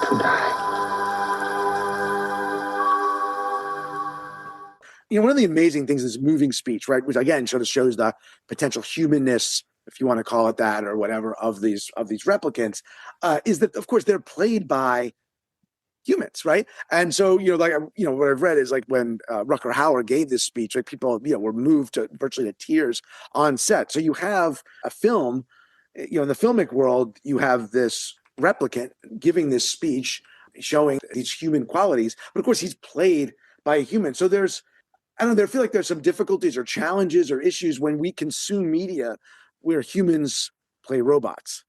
to die. One of the amazing things is moving speech, right? Which again sort of shows the potential humanness, if you want to call it that, or whatever, of these replicants, is that of course they're played by humans, right? And so, what I've read is like when Rutger Hauer gave this speech, right, people, were moved to virtually to tears on set. So you have a film, in the filmic world, you have this replicant giving this speech, showing these human qualities, but of course he's played by a human. So I feel like there's some difficulties or challenges or issues when we consume media where humans play robots.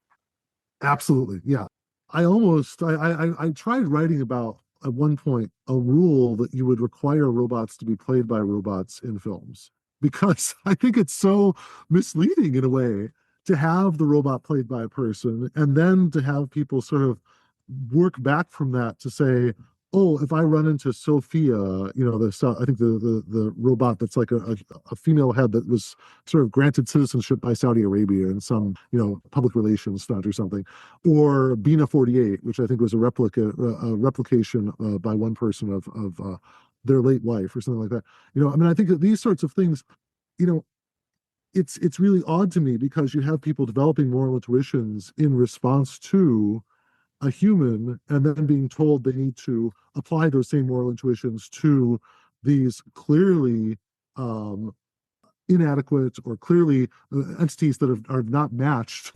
Absolutely, yeah. I tried writing about at one point a rule that you would require robots to be played by robots in films, because I think it's so misleading in a way to have the robot played by a person and then to have people sort of work back from that to say, oh, if I run into Sophia, I think the robot that's like a female head that was sort of granted citizenship by Saudi Arabia in some, public relations stunt or something, or Bina 48, which I think was a replication by one person of their late wife or something like that. I mean, I think that these sorts of things, you know, it's really odd to me because you have people developing moral intuitions in response to a human and then being told they need to apply those same moral intuitions to these clearly inadequate or clearly entities that are not matched,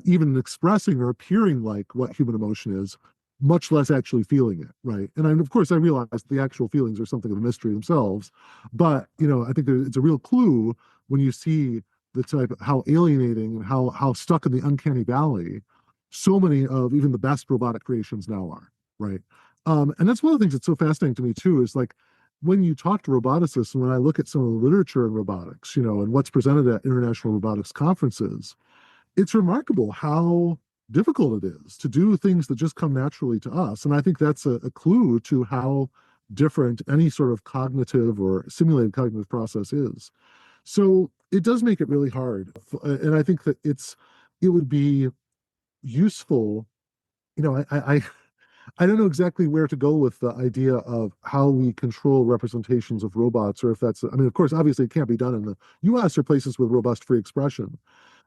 even expressing or appearing like what human emotion is, much less actually feeling it, right? And of course, I realize the actual feelings are something of a mystery themselves, but I think it's a real clue when you see the type of how alienating and how stuck in the uncanny valley so many of even the best robotic creations now are, right? And that's one of the things that's so fascinating to me too, is like when you talk to roboticists and when I look at some of the literature in robotics, and what's presented at international robotics conferences, it's remarkable how difficult it is to do things that just come naturally to us. And I think that's a clue to how different any sort of cognitive or simulated cognitive process is. So it does make it really hard. And I think that it would be useful. I don't know exactly where to go with the idea of how we control representations of robots, or if I mean, of course, obviously it can't be done in the US or places with robust free expression.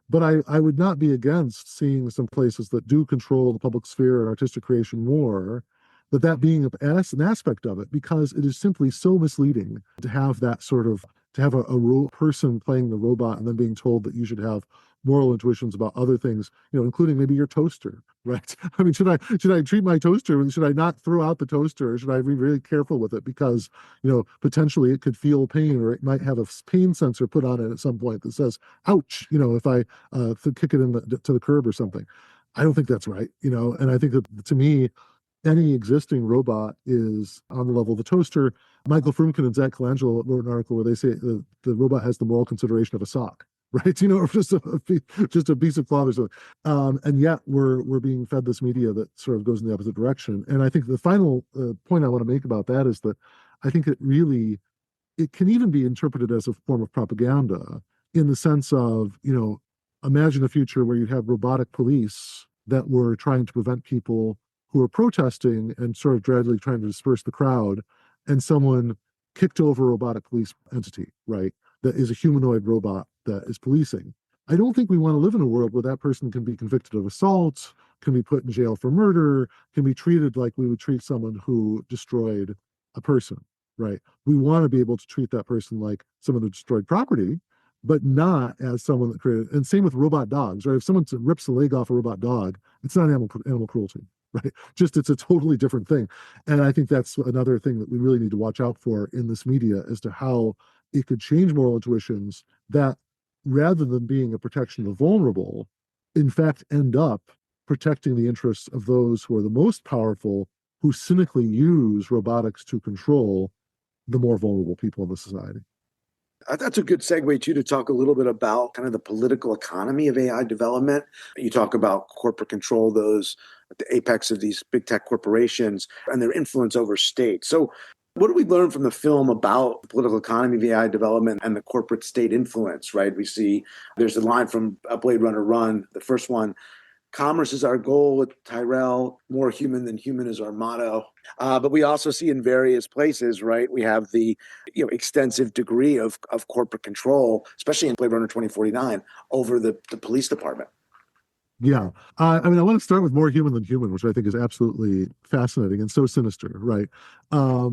But I would not be against seeing some places that do control the public sphere and artistic creation more, that being an aspect of it, because it is simply so misleading to have that sort of, to have a person playing the robot and then being told that you should have moral intuitions about other things, including maybe your toaster, right? I mean, should I treat my toaster? Should I not throw out the toaster? Or should I be really careful with it because, potentially it could feel pain, or it might have a pain sensor put on it at some point that says, ouch, if I kick it to the curb or something. I don't think that's right, and I think that to me, any existing robot is on the level of a toaster. Michael Frumkin and Zach Colangelo wrote an article where they say the robot has the moral consideration of a sock, right? Or just a piece of cloth or something. And yet we're being fed this media that sort of goes in the opposite direction. And I think the final point I want to make about that is that I think it can even be interpreted as a form of propaganda in the sense of, imagine a future where you have robotic police that were trying to prevent people who are protesting and sort of gradually trying to disperse the crowd, and someone kicked over a robotic police entity, right? That is a humanoid robot that is policing. I don't think we want to live in a world where that person can be convicted of assault, can be put in jail for murder, can be treated like we would treat someone who destroyed a person, right? We want to be able to treat that person like someone who destroyed property, but not as someone that created. And same with robot dogs, right? If someone rips the leg off a robot dog, it's not animal cruelty, right? Just it's a totally different thing. And I think that's another thing that we really need to watch out for in this media as to how it could change moral intuitions that, rather than being a protection of the vulnerable, in fact end up protecting the interests of those who are the most powerful, who cynically use robotics to control the more vulnerable people in the society. That's a good segue too, to talk a little bit about kind of the political economy of AI development. You talk about corporate control, those at the apex of these big tech corporations and their influence over states. So what do we learn from the film about the political economy of AI development and the corporate state influence, right? We see there's a line from Blade Runner Run, the first one: commerce is our goal with Tyrell, more human than human is our motto. But we also see in various places, right, we have the extensive degree of corporate control, especially in Blade Runner 2049, over the police department. Yeah. I mean, I want to start with more human than human, which I think is absolutely fascinating and so sinister, right?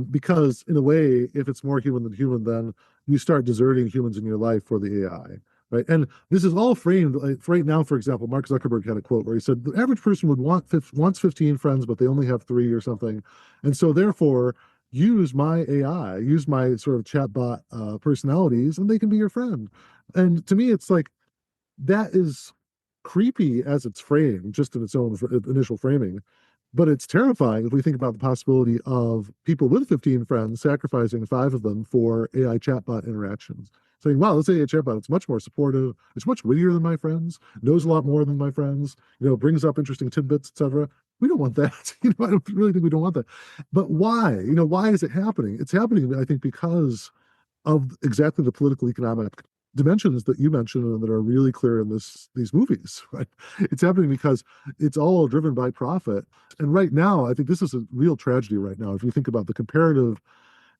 Because in a way, if it's more human than human, then you start deserting humans in your life for the AI, right? And this is all framed like, right now, for example, Mark Zuckerberg had a quote where he said, the average person wants 15 friends, but they only have 3 or something. And so therefore, use my AI, use my sort of chatbot personalities, and they can be your friend. And to me, it's like, that is creepy as it's framed, just in its own initial framing. But it's terrifying if we think about the possibility of people with 15 friends sacrificing 5 of them for AI chatbot interactions. Saying, wow, this AI chatbot, it's much more supportive, it's much wittier than my friends, knows a lot more than my friends, brings up interesting tidbits, etc. we don't want that. I don't really think we don't want that. But why? Why is it happening? It's happening, I think, because of exactly the political economic dimensions that you mentioned and that are really clear in these movies, right? It's happening because it's all driven by profit. And right now, I think this is a real tragedy right now. If you think about the comparative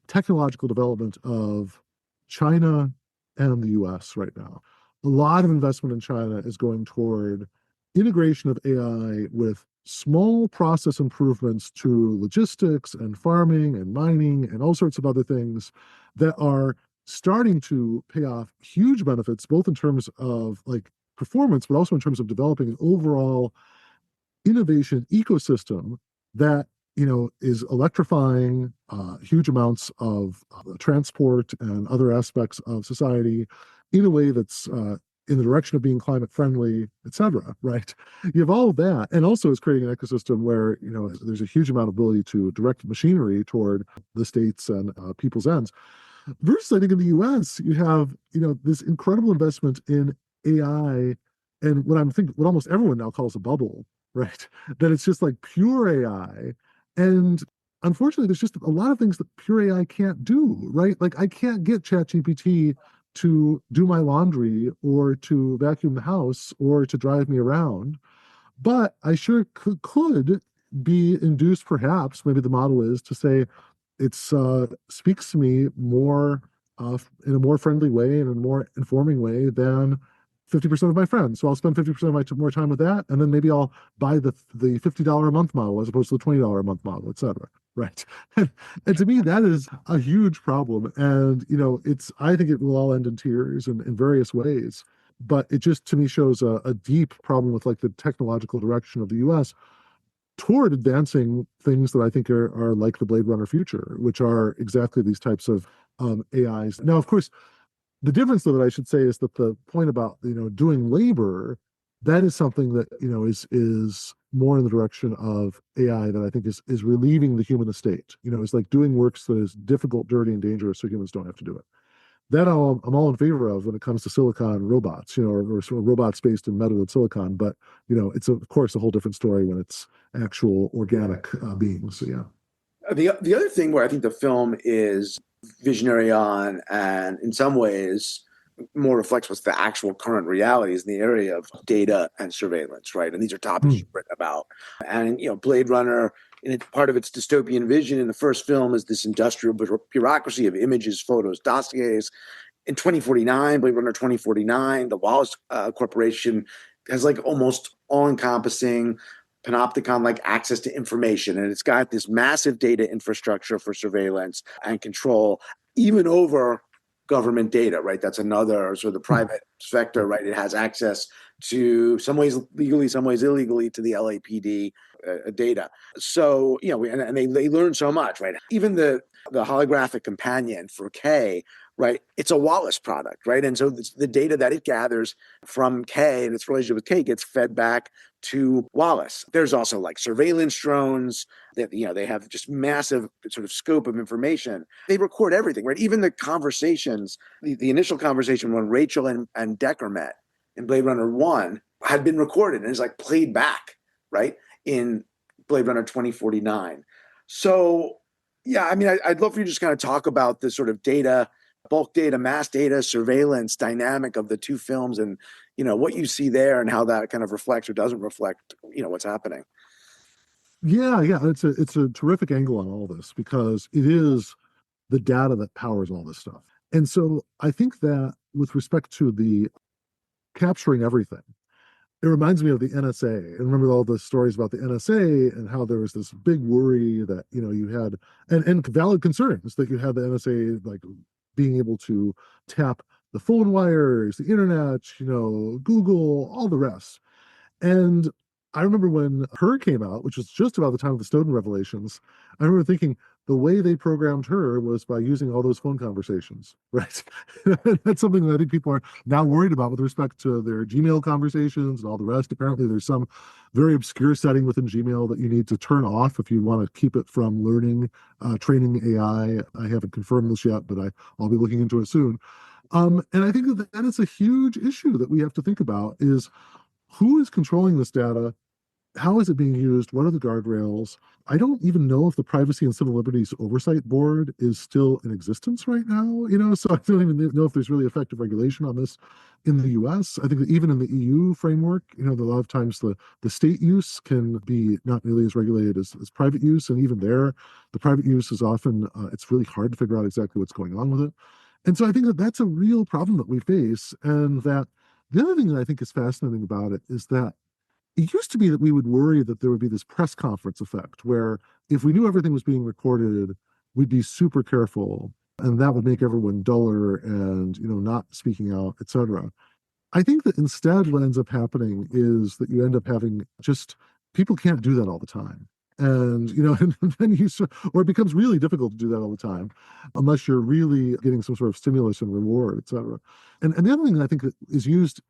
technological development of China and the US right now, a lot of investment in China is going toward integration of AI with small process improvements to logistics and farming and mining and all sorts of other things that are starting to pay off huge benefits, both in terms of like performance, but also in terms of developing an overall innovation ecosystem that is electrifying huge amounts of transport and other aspects of society in a way that's in the direction of being climate friendly, et cetera, right? You have all of that, and also is creating an ecosystem where there's a huge amount of ability to direct machinery toward the states and people's ends. Versus, I think in the U.S., you have this incredible investment in AI, and what almost everyone now calls a bubble, right? That it's just like pure AI, and unfortunately, there's just a lot of things that pure AI can't do, right? Like I can't get ChatGPT to do my laundry or to vacuum the house or to drive me around, but I sure could be induced, perhaps, maybe the model is to say, it's speaks to me more in a more friendly way and in a more informing way than 50% of my friends. So I'll spend 50% of my more time with that, and then maybe I'll buy the $50 a month model as opposed to the $20 a month model, et cetera. Right. And to me, that is a huge problem. And I think it will all end in tears in various ways. But it just to me shows a deep problem with like the technological direction of the US toward advancing things that I think are like the Blade Runner future, which are exactly these types of AIs. Now, of course, the difference, though, that I should say is that the point about doing labor, that is something that is more in the direction of AI that I think is relieving the human estate. It's like doing works that is difficult, dirty, and dangerous, so humans don't have to do it. That I'm all in favor of when it comes to silicon robots, or sort of robots based in metal and silicon. But it's of course a whole different story when it's actual organic beings. So yeah. The other thing where I think the film is visionary on, and in some ways more reflects what's the actual current realities in the area of data and surveillance, right? And these are topics you've written about. And Blade Runner, part of its dystopian vision in the first film is this industrial bureaucracy of images, photos, dossiers. In 2049, Blade Runner 2049, the Wallace Corporation has like almost all-encompassing panopticon-like access to information, and it's got this massive data infrastructure for surveillance and control, even over government data, right? That's another sort of the private sector, right? It has access to, some ways legally, some ways illegally, to the LAPD data. So, and they learn so much, right? Even the holographic companion for Kay, right? It's a Wallace product, right? And so the data that it gathers from Kay and its relationship with Kay gets fed back to Wallace. There's also like surveillance drones that, they have just massive sort of scope of information. They record everything, right? Even the conversations, the initial conversation when Rachel and Decker met in Blade Runner 1 had been recorded and is like played back, right? In Blade Runner 2049. So, yeah, I mean, I'd love for you to just kind of talk about this sort of data, bulk data, mass data, surveillance dynamic of the two films, and what you see there and how that kind of reflects or doesn't reflect what's happening. Yeah, it's a terrific angle on all this because it is the data that powers all this stuff. And so I think that with respect to the capturing everything, it reminds me of the NSA. And remember all the stories about the NSA and how there was this big worry that you had and valid concerns that you had the NSA like being able to tap the phone wires, the internet, Google, all the rest. And I remember when Her came out, which was just about the time of the Snowden revelations, I remember thinking the way they programmed Her was by using all those phone conversations, right? That's something that I think people are now worried about with respect to their Gmail conversations and all the rest. Apparently, there's some very obscure setting within Gmail that you need to turn off if you want to keep it from learning, training AI. I haven't confirmed this yet, but I'll be looking into it soon. And I think that is a huge issue that we have to think about is who is controlling this data how is it being used? What are the guardrails? I don't even know if the Privacy and Civil Liberties Oversight Board is still in existence right now, so I don't even know if there's really effective regulation on this in the US. I think that even in the EU framework, a lot of times the state use can be not nearly as regulated as private use. And even there, the private use is often, it's really hard to figure out exactly what's going on with it. And so I think that that's a real problem that we face. And that the other thing that I think is fascinating about it is that it used to be that we would worry that there would be this press conference effect where if we knew everything was being recorded, we'd be super careful and that would make everyone duller and not speaking out, etc. I think that instead what ends up happening is that you end up having just people can't do that all the time. And and then or it becomes really difficult to do that all the time unless you're really getting some sort of stimulus and reward, etc. And the other thing that I think that is used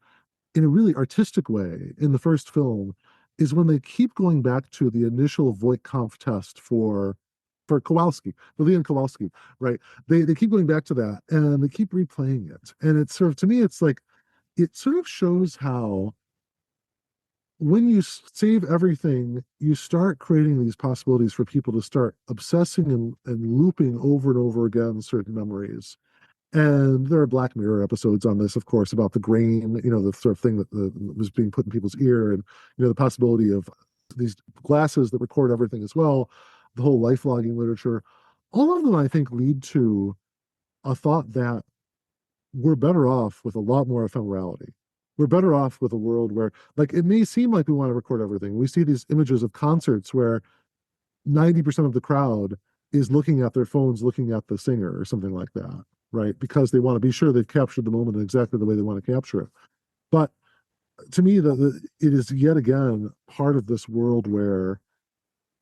in a really artistic way in the first film is when they keep going back to the initial Voight-Kampff test for Kowalski, for Leon Kowalski, right? They keep going back to that and they keep replaying it. And it's sort of, to me, it's like, it sort of shows how when you save everything, you start creating these possibilities for people to start obsessing and looping over and over again certain memories. And there are Black Mirror episodes on this, of course, about the grain, the sort of thing that was being put in people's ear, and the possibility of these glasses that record everything as well, the whole life logging literature. All of them, I think, lead to a thought that we're better off with a lot more ephemerality. We're better off with a world where, like, it may seem like we want to record everything. We see these images of concerts where 90% of the crowd is looking at their phones, looking at the singer or something like that, right? Because they want to be sure they've captured the moment in exactly the way they want to capture it. But to me, it is yet again part of this world where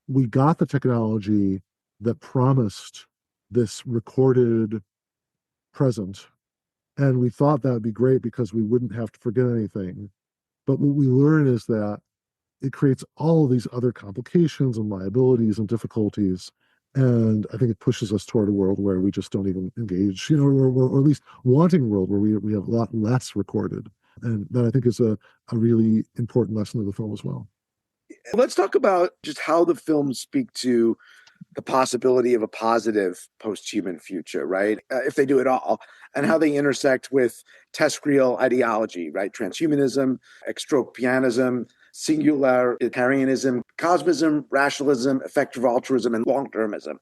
we got the technology that promised this recorded present, and we thought that would be great because we wouldn't have to forget anything. But what we learn is that it creates all of these other complications and liabilities and difficulties. And I think it pushes us toward a world where we just don't even engage, or at least wanting a world where we have a lot less recorded. And that I think is a really important lesson of the film as well. Let's talk about just how the films speak to the possibility of a positive post-human future, right? If they do it all, and how they intersect with terrestrial ideology, right? Transhumanism, extropianism, singularitarianism, cosmism, rationalism, effective altruism, and long-termism,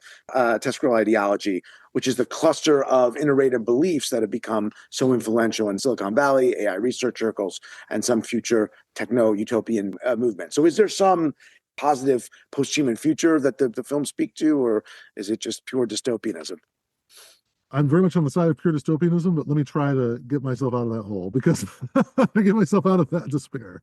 terrestrial ideology, which is the cluster of iterative beliefs that have become so influential in Silicon Valley, AI research circles, and some future techno-utopian movement. So is there some positive post-human future that the films speak to, or is it just pure dystopianism? I'm very much on the side of pure dystopianism, but let me try to get myself out of that hole because to get myself out of that despair.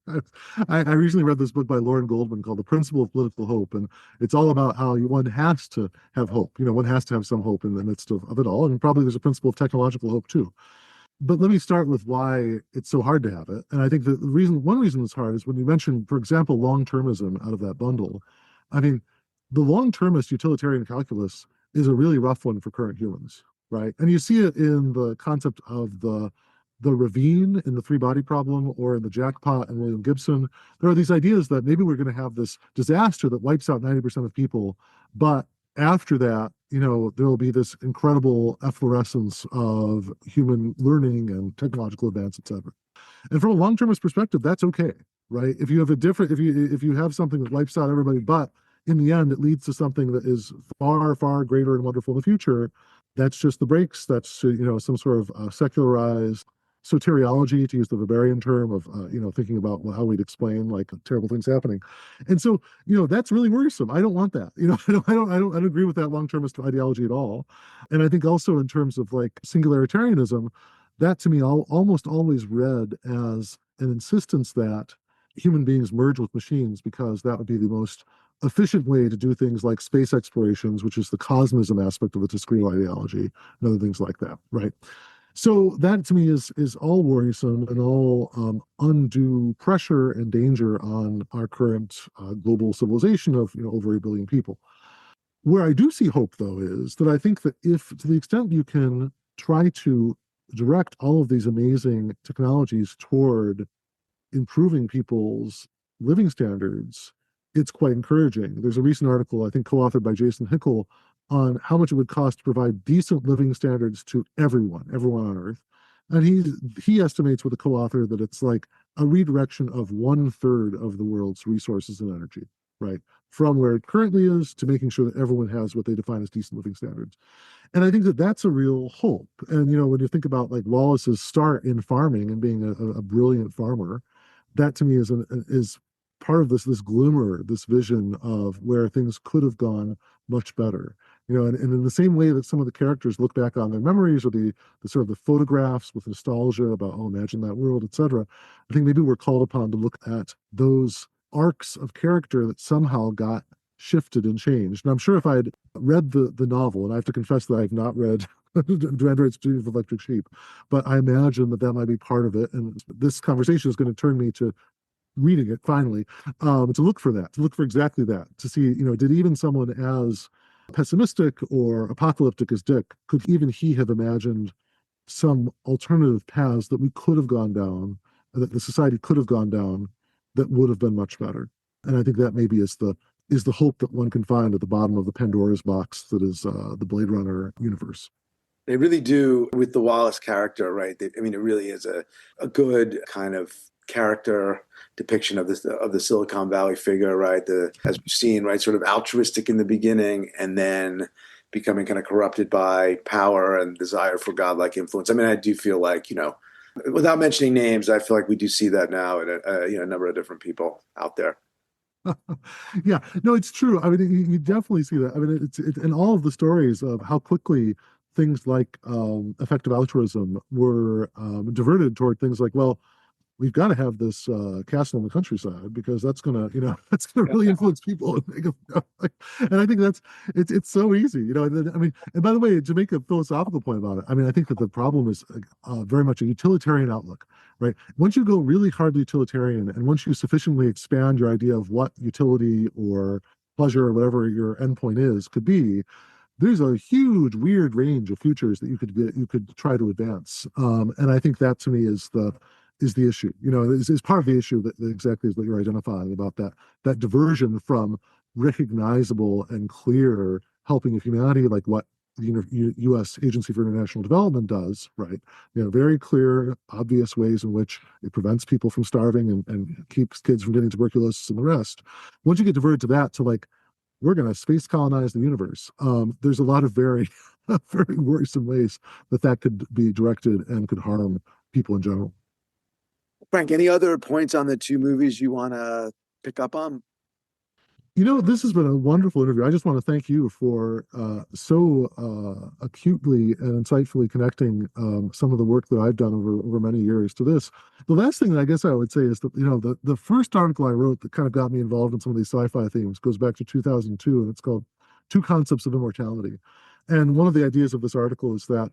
I recently read this book by Lauren Goldman called The Principle of Political Hope, and it's all about how one has to have hope. One has to have some hope in the midst of it all, and probably there's a principle of technological hope too. But let me start with why it's so hard to have it. And I think that one reason it's hard is when you mention, for example, long-termism out of that bundle. I mean, the long-termist utilitarian calculus is a really rough one for current humans, right? And you see it in the concept of the ravine in the three-body problem, or in the jackpot and William Gibson. There are these ideas that maybe we're going to have this disaster that wipes out 90% of people, but after that, there will be this incredible efflorescence of human learning and technological advance, et cetera. And from a long-termist perspective, that's okay, right? If you have if you have something that wipes out everybody, but in the end, it leads to something that is far, far greater and wonderful in the future, that's just the breaks. That's, some sort of secularized soteriology, to use the Weberian term of, thinking about how we'd explain like terrible things happening. And so, that's really worrisome. I don't want that. I don't agree with that long-termist ideology at all. And I think also in terms of like singularitarianism, that to me almost always read as an insistence that human beings merge with machines because that would be the most efficient way to do things like space explorations, which is the cosmism aspect of the discrete ideology, and other things like that, right? So that to me is all worrisome and all undue pressure and danger on our current global civilization of over 8 billion people. Where I do see hope, though, is that I think that if, to the extent you can try to direct all of these amazing technologies toward improving people's living standards, it's quite encouraging. There's a recent article, I think co-authored by Jason Hickel, on how much it would cost to provide decent living standards to everyone on Earth. And he estimates with a co-author that it's like a redirection of 1/3 of the world's resources and energy, right? From where it currently is to making sure that everyone has what they define as decent living standards. And I think that that's a real hope. And, when you think about like Wallace's start in farming and being a brilliant farmer, that to me is part of this glimmer, this vision of where things could have gone much better. And in the same way that some of the characters look back on their memories or the sort of the photographs with nostalgia about, oh, imagine that world, etc. I think maybe we're called upon to look at those arcs of character that somehow got shifted and changed. And I'm sure if I'd read the novel, and I have to confess that I've not read Do Androids Dream of Electric Sheep, but I imagine that might be part of it. And this conversation is going to turn me to reading it finally, to look for that, to look for exactly that, to see, did even someone as pessimistic or apocalyptic as Dick, could even he have imagined some alternative paths that we could have gone down, that the society could have gone down, that would have been much better. And I think that maybe is the hope that one can find at the bottom of the Pandora's box that is the Blade Runner universe. They really do with the Wallace character, right? It really is a good kind of character depiction of the Silicon Valley figure, right? As we've seen, right, sort of altruistic in the beginning and then becoming kind of corrupted by power and desire for godlike influence. I do feel like, without mentioning names, I feel like we do see that now in a number of different people out there. Yeah, no, it's true. You definitely see that. It's in all of the stories of how quickly things like effective altruism were diverted toward things like, well, we've got to have this castle in the countryside because that's gonna, that's gonna really influence people and make them, and I think it's so easy, and by the way, to make a philosophical point about it, I think that the problem is very much a utilitarian outlook, right? Once you go really hard utilitarian, and once you sufficiently expand your idea of what utility or pleasure or whatever your endpoint could be, there's a huge, weird range of futures that you could try to advance. And I think that to me is the issue. Is part of the issue that exactly is what you're identifying about that diversion from recognizable and clear helping of humanity, like what the U.S. Agency for International Development does, right? Very clear, obvious ways in which it prevents people from starving and keeps kids from getting tuberculosis and the rest. Once you get diverted to that, to like, we're going to space colonize the universe. There's a lot of very, very worrisome ways that could be directed and could harm people in general. Frank, any other points on the two movies you want to pick up on? This has been a wonderful interview. I just want to thank you for so acutely and insightfully connecting some of the work that I've done over many years to this. The last thing that I guess I would say is that, the first article I wrote that kind of got me involved in some of these sci-fi themes goes back to 2002, and it's called Two Concepts of Immortality. And one of the ideas of this article is that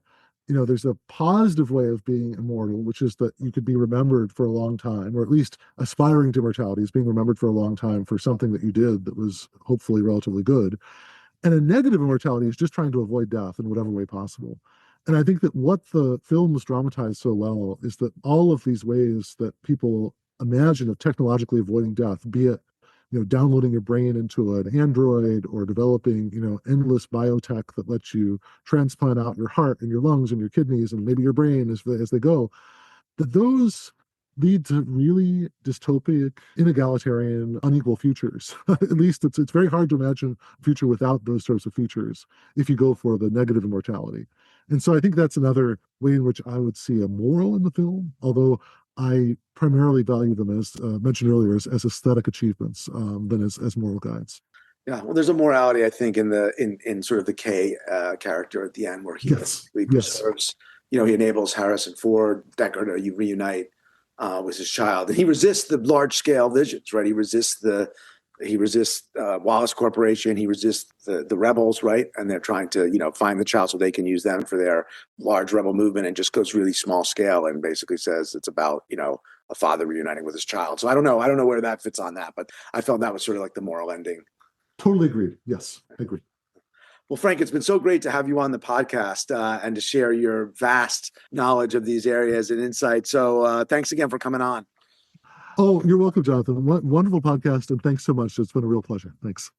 there's a positive way of being immortal, which is that you could be remembered for a long time, or at least aspiring to immortality is being remembered for a long time for something that you did that was hopefully relatively good. And a negative immortality is just trying to avoid death in whatever way possible. And I think that what the films dramatize so well is that all of these ways that people imagine of technologically avoiding death, be it downloading your brain into an Android or developing, endless biotech that lets you transplant out your heart and your lungs and your kidneys and maybe your brain as they go, that those lead to really dystopic, inegalitarian, unequal futures. At least it's very hard to imagine a future without those sorts of features if you go for the negative immortality. And so I think that's another way in which I would see a moral in the film, although I primarily value them, as mentioned earlier, as aesthetic achievements than as moral guides. Yeah, well, there's a morality, I think, in sort of the K character at the end, where he preserves, he enables Harrison Ford, Deckard to reunite with his child, and he resists the large scale visions, right? He resists Wallace Corporation. He resists the rebels, right? And they're trying to, find the child so they can use them for their large rebel movement, and just goes really small scale and basically says it's about, a father reuniting with his child. So I don't know where that fits on that, but I felt that was sort of like the moral ending. Totally agreed. Yes, I agree. Well, Frank, it's been so great to have you on the podcast and to share your vast knowledge of these areas and insights. So thanks again for coming on. Oh, you're welcome, Jonathan. Wonderful podcast, and thanks so much. It's been a real pleasure. Thanks.